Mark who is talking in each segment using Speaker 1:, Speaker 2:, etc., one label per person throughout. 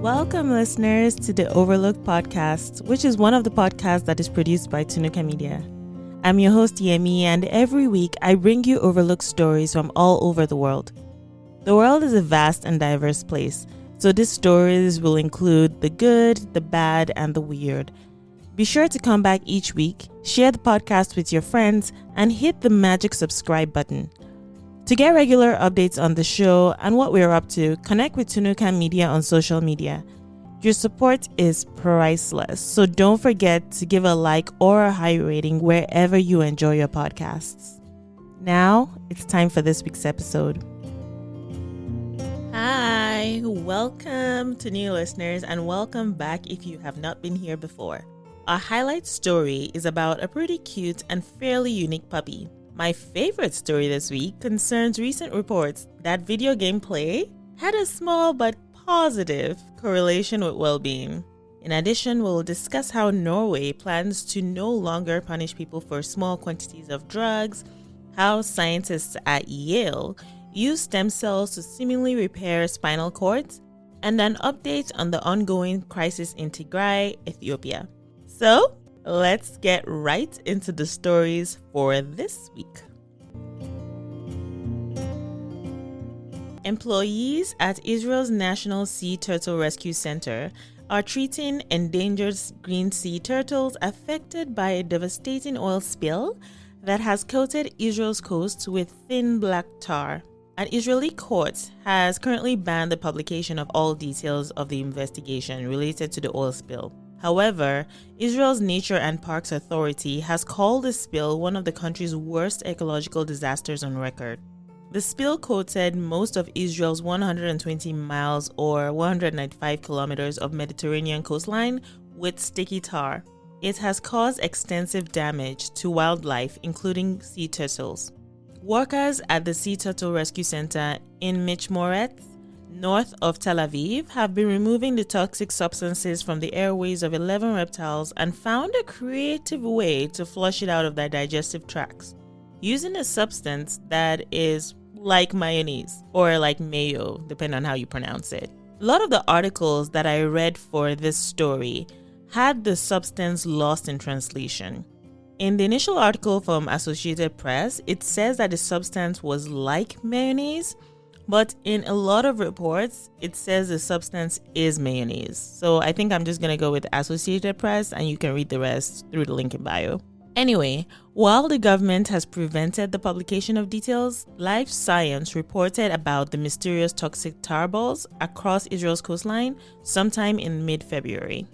Speaker 1: Welcome, listeners, to the Overlooked podcast, which is one of the podcasts that is produced by TunukaMedia. I'm your host, Yemi, and every week I bring you overlooked stories from all over the world. The world is a vast and diverse place, so these stories will include the good, the bad, and the weird. Be sure to come back each week, share the podcast with your friends, and hit the magic subscribe button. To get regular updates on the show and what we're up to, connect with TunukaMedia on social media. Your support is priceless, so don't forget to give a like or a high rating wherever you enjoy your podcasts. Now, it's time for this week's episode. Hi, welcome to new listeners and welcome back if you have not been here before. Our highlight story is about a pretty cute and fairly unique puppy. My favorite story this week concerns recent reports that video game play had a small but positive correlation with well-being. In addition, we'll discuss how Norway plans to no longer punish people for small quantities of drugs, how scientists at Yale use stem cells to seemingly repair spinal cords, and an update on the ongoing crisis in Tigray, Ethiopia. So, let's get right into the stories for this week. Employees at Israel's National Sea Turtle Rescue Center are treating endangered green sea turtles affected by a devastating oil spill that has coated Israel's coast with thin black tar. An Israeli court has currently banned the publication of all details of the investigation related to the oil spill. However, Israel's Nature and Parks Authority has called the spill one of the country's worst ecological disasters on record. The spill coated most of Israel's 120 miles or 195 kilometers of Mediterranean coastline with sticky tar. It has caused extensive damage to wildlife, including sea turtles. Workers at the Sea Turtle Rescue Center in Michmoret, north of Tel Aviv, have been removing the toxic substances from the airways of 11 reptiles and found a creative way to flush it out of their digestive tracts, using a substance that is like mayonnaise or like mayo, depending on how you pronounce it. A lot of the articles that I read for this story had the substance lost in translation. In the initial article from Associated Press, it says that the substance was like mayonnaise, but in a lot of reports, it says the substance is mayonnaise. So I think I'm just going to go with Associated Press and you can read the rest through the link in bio. Anyway, while the government has prevented the publication of details, Life Science reported about the mysterious toxic tar balls across Israel's coastline sometime in mid-February.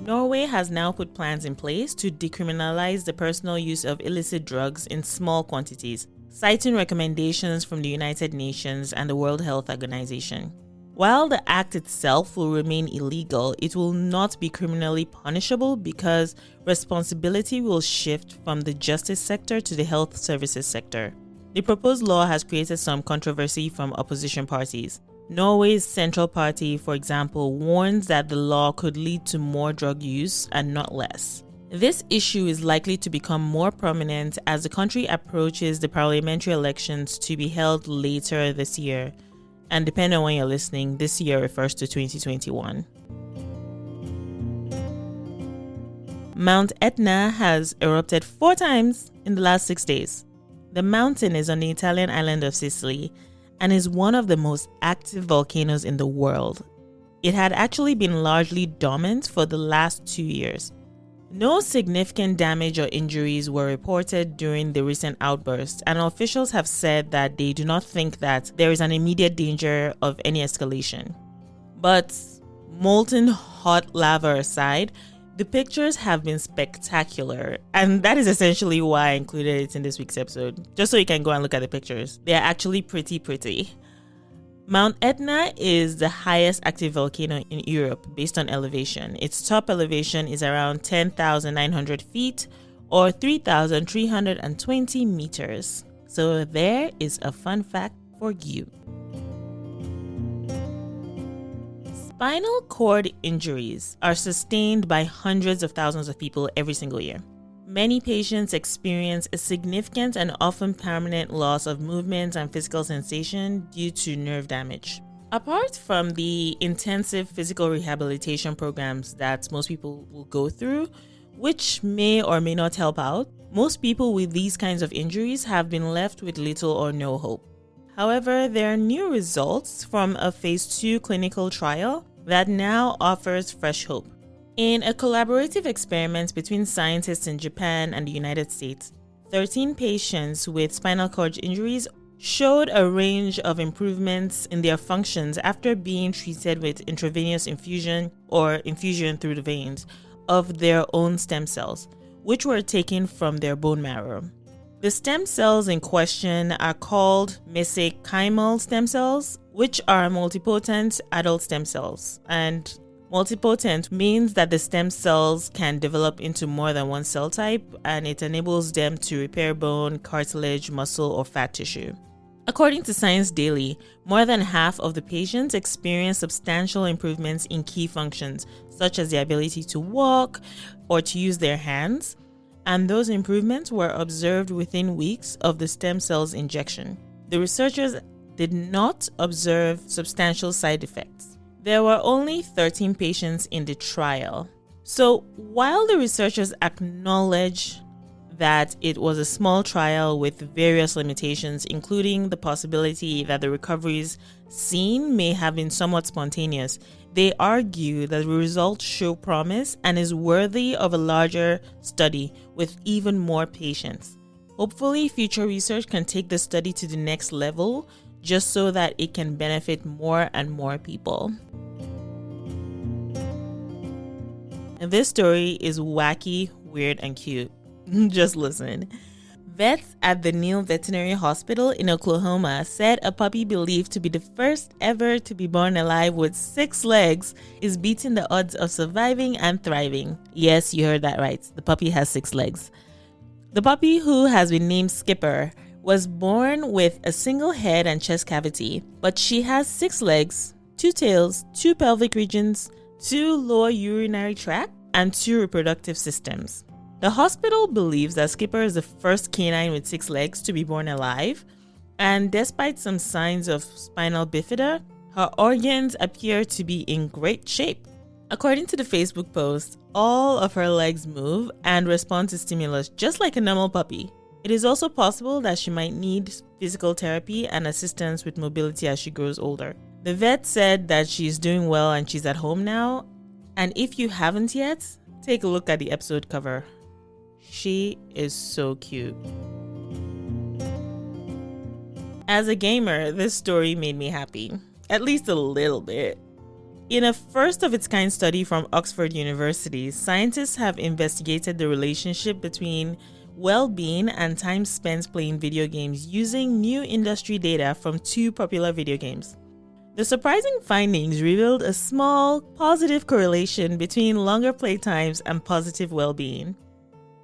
Speaker 1: Norway has now put plans in place to decriminalize the personal use of illicit drugs in small quantities, citing recommendations from the United Nations and the World Health Organization. While the act itself will remain illegal, it will not be criminally punishable because responsibility will shift from the justice sector to the health services sector. The proposed law has created some controversy from opposition parties. Norway's Central Party, for example, warns that the law could lead to more drug use and not less. This issue is likely to become more prominent as the country approaches the parliamentary elections to be held later this year. And depending on when you're listening, this year refers to 2021. Mount Etna has erupted 4 times in the last 6 days. The mountain is on the Italian island of Sicily and is one of the most active volcanoes in the world. It had actually been largely dormant for the last 2 years. No significant damage or injuries were reported during the recent outburst, and officials have said that they do not think that there is an immediate danger of any escalation. But molten hot lava aside, the pictures have been spectacular, and that is essentially why I included it in this week's episode, just so you can go and look at the pictures. They are actually pretty. Mount Etna is the highest active volcano in Europe based on elevation. Its top elevation is around 10,900 feet or 3,320 meters. So there is a fun fact for you. Spinal cord injuries are sustained by hundreds of thousands of people every single year. Many patients experience a significant and often permanent loss of movement and physical sensation due to nerve damage. Apart from the intensive physical rehabilitation programs that most people will go through, which may or may not help out, most people with these kinds of injuries have been left with little or no hope. However, there are new results from a phase 2 clinical trial that now offers fresh hope. In a collaborative experiment between scientists in Japan and the United States, 13 patients with spinal cord injuries showed a range of improvements in their functions after being treated with intravenous infusion or infusion through the veins of their own stem cells, which were taken from their bone marrow. The stem cells in question are called mesenchymal stem cells, which are multipotent adult stem cells. And multipotent means that the stem cells can develop into more than one cell type, and it enables them to repair bone, cartilage, muscle, or fat tissue. According to Science Daily, more than half of the patients experienced substantial improvements in key functions, such as the ability to walk or to use their hands, and those improvements were observed within weeks of the stem cells injection. The researchers did not observe substantial side effects. There were only 13 patients in the trial. So while the researchers acknowledge that it was a small trial with various limitations, including the possibility that the recoveries seen may have been somewhat spontaneous, they argue that the results show promise and is worthy of a larger study with even more patients. Hopefully, future research can take the study to the next level just so that it can benefit more and more people. And this story is wacky, weird, and cute. Just listen. Vets at the Yale Veterinary Hospital in Oklahoma said a puppy believed to be the first ever to be born alive with 6 legs is beating the odds of surviving and thriving. Yes, you heard that right. The puppy has 6 legs. The puppy, who has been named Skipper, was born with a single head and chest cavity, but she has 6 legs, 2 tails, 2 pelvic regions, 2 lower urinary tract, and 2 reproductive systems. The hospital believes that Skipper is the first canine with 6 legs to be born alive, and despite some signs of spinal bifida, her organs appear to be in great shape. According to the Facebook post, all of her legs move and respond to stimulus just like a normal puppy. It is also possible that she might need physical therapy and assistance with mobility as she grows older. The vet said that she's doing well and she's at home now, and if you haven't yet, take a look at the episode cover. She is so cute. As a gamer, this story made me happy, at least a little bit. In a first-of-its-kind study from Oxford University, scientists have investigated the relationship between well-being and time spent playing video games using new industry data from 2 popular video games. The surprising findings revealed a small, positive correlation between longer play times and positive well-being.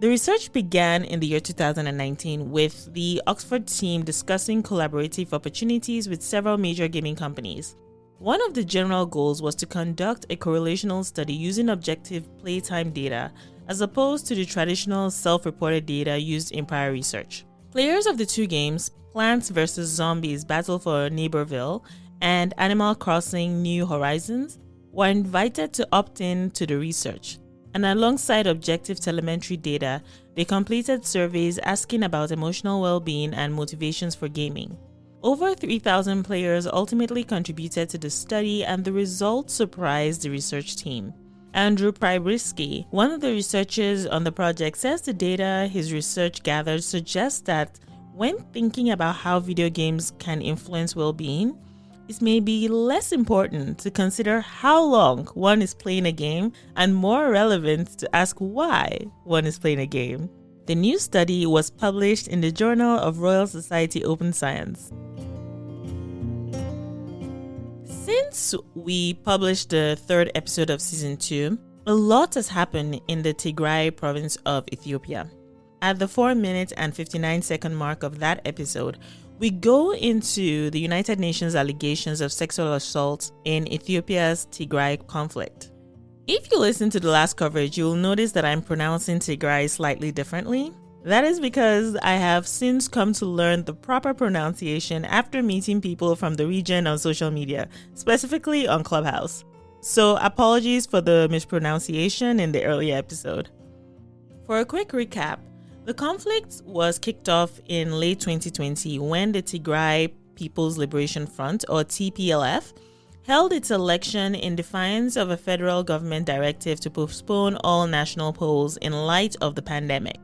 Speaker 1: The research began in the year 2019 with the Oxford team discussing collaborative opportunities with several major gaming companies. One of the general goals was to conduct a correlational study using objective playtime data as opposed to the traditional self-reported data used in prior research. Players of the 2 games, Plants vs. Zombies Battle for Neighborville and Animal Crossing New Horizons, were invited to opt in to the research. And alongside objective telemetry data, they completed surveys asking about emotional well-being and motivations for gaming. Over 3,000 players ultimately contributed to the study, and the results surprised the research team. Andrew Prybrisky, one of the researchers on the project, says the data his research gathered suggests that when thinking about how video games can influence well-being, it may be less important to consider how long one is playing a game and more relevant to ask why one is playing a game. The new study was published in the Journal of Royal Society Open Science. Since we published the 3rd episode of Season 2, a lot has happened in the Tigray province of Ethiopia. At the 4-minute and 59-second mark of that episode, we go into the United Nations allegations of sexual assault in Ethiopia's Tigray conflict. If you listen to the last coverage, you will notice that I'm pronouncing Tigray slightly differently. That is because I have since come to learn the proper pronunciation after meeting people from the region on social media, specifically on Clubhouse. So apologies for the mispronunciation in the earlier episode. For a quick recap, the conflict was kicked off in late 2020 when the Tigray People's Liberation Front, or TPLF, held its election in defiance of a federal government directive to postpone all national polls in light of the pandemic.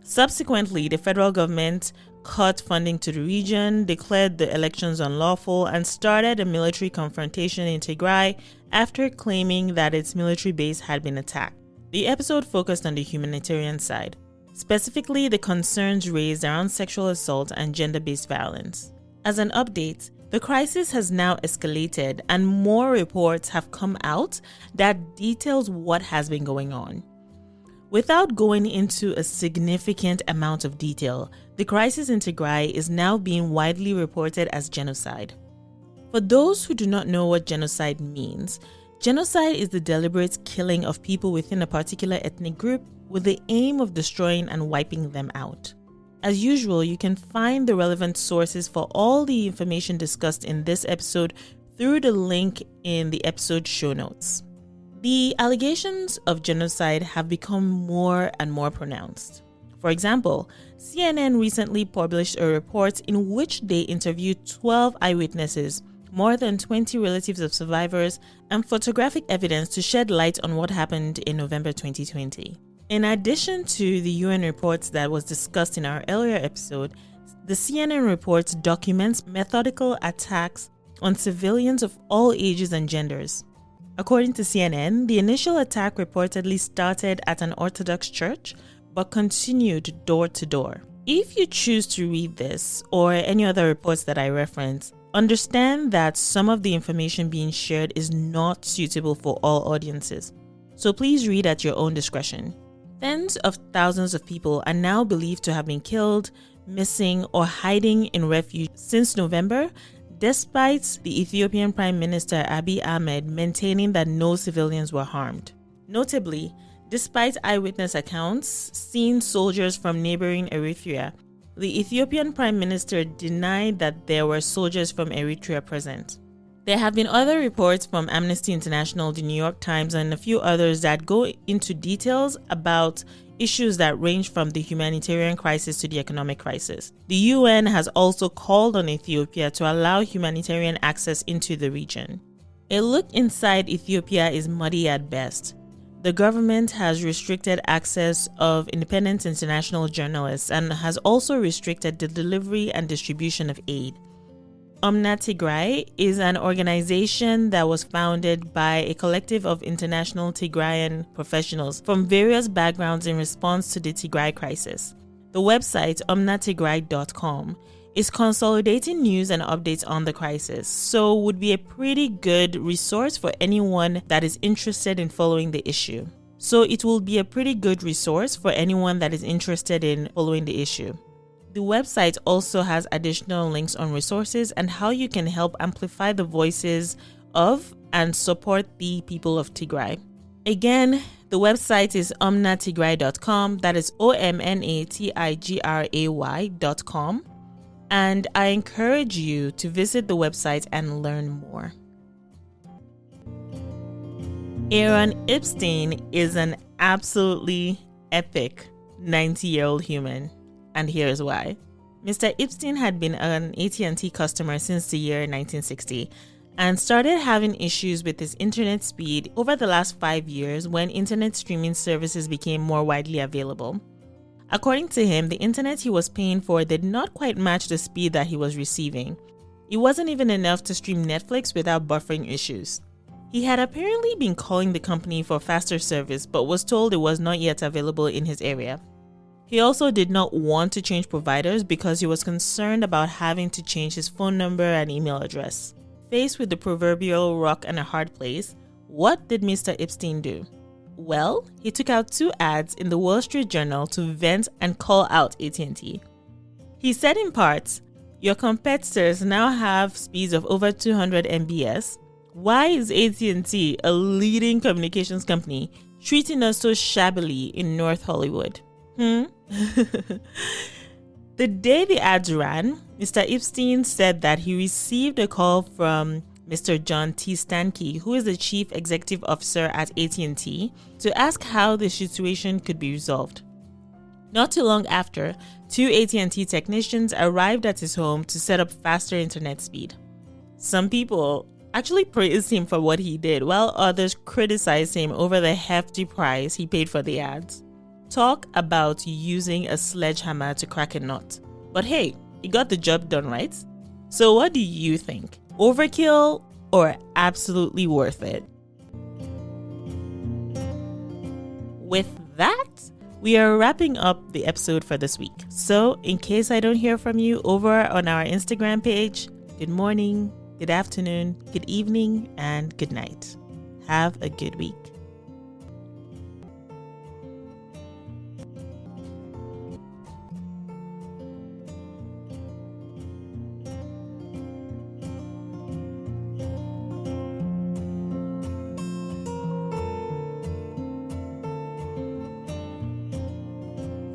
Speaker 1: Subsequently, the federal government cut funding to the region, declared the elections unlawful, and started a military confrontation in Tigray after claiming that its military base had been attacked. The episode focused on the humanitarian side, specifically the concerns raised around sexual assault and gender-based violence. As an update, the crisis has now escalated and more reports have come out that details what has been going on. Without going into a significant amount of detail, the crisis in Tigray is now being widely reported as genocide. For those who do not know what genocide means, genocide is the deliberate killing of people within a particular ethnic group with the aim of destroying and wiping them out. As usual, you can find the relevant sources for all the information discussed in this episode through the link in the episode show notes. The allegations of genocide have become more and more pronounced. For example, CNN recently published a report in which they interviewed 12 eyewitnesses, more than 20 relatives of survivors, and photographic evidence to shed light on what happened in November 2020. In addition to the UN reports that was discussed in our earlier episode, the CNN reports documents methodical attacks on civilians of all ages and genders. According to CNN, the initial attack reportedly started at an Orthodox church, but continued door to door. If you choose to read this or any other reports that I reference, understand that some of the information being shared is not suitable for all audiences. So please read at your own discretion. Tens of thousands of people are now believed to have been killed, missing, or hiding in refuge since November, despite the Ethiopian Prime Minister Abiy Ahmed maintaining that no civilians were harmed. Notably, despite eyewitness accounts seeing soldiers from neighboring Eritrea, the Ethiopian Prime Minister denied that there were soldiers from Eritrea present. There have been other reports from Amnesty International, the New York Times, and a few others that go into details about issues that range from the humanitarian crisis to the economic crisis. The UN has also called on Ethiopia to allow humanitarian access into the region. A look inside Ethiopia is muddy at best. The government has restricted access of independent international journalists and has also restricted the delivery and distribution of aid. Tigray is an organization that was founded by a collective of international Tigrayan professionals from various backgrounds in response to the Tigray crisis. The website omnatigray.com is consolidating news and updates on the crisis, so would be a pretty good resource for anyone that is interested in following the issue. The website also has additional links on resources and how you can help amplify the voices of and support the people of Tigray. Again, the website is omnatigray.com, that is OMNATIGRAY.com, and I encourage you to visit the website and learn more. Aaron Epstein is an absolutely epic 90-year-old human. And here's why. Mr. Epstein had been an AT&T customer since the year 1960 and started having issues with his internet speed over the last 5 years when internet streaming services became more widely available. According to him, the internet he was paying for did not quite match the speed that he was receiving. It wasn't even enough to stream Netflix without buffering issues. He had apparently been calling the company for faster service but was told it was not yet available in his area. He also did not want to change providers because he was concerned about having to change his phone number and email address. Faced with the proverbial rock and a hard place, what did Mr. Epstein do? Well, he took out 2 ads in the Wall Street Journal to vent and call out AT&T. He said in part, "Your competitors now have speeds of over 200 Mbps. Why is AT&T, a leading communications company, treating us so shabbily in North Hollywood? The day the ads ran, Mr. Epstein said that he received a call from Mr. John T. Stankey, who is the chief executive officer at AT&T, to ask how the situation could be resolved. Not too long after, 2 AT&T technicians arrived at his home to set up faster internet speed. Some people actually praised him for what he did, while others criticized him over the hefty price he paid for the ads. Talk about using a sledgehammer to crack a nut. But hey, he got the job done, right? So what do you think? Overkill or absolutely worth it? With that, we are wrapping up the episode for this week. So in case I don't hear from you over on our Instagram page, good morning, good afternoon, good evening, and good night. Have a good week.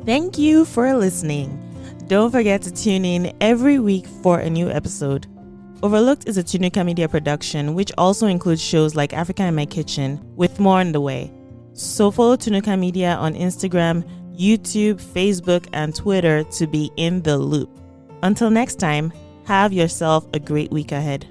Speaker 1: Thank you for listening. Don't forget to tune in every week for a new episode. Overlooked is a TunukaMedia production, which also includes shows like Africa in My Kitchen, with more on the way. So follow TunukaMedia on Instagram, YouTube, Facebook, and Twitter to be in the loop. Until next time, have yourself a great week ahead.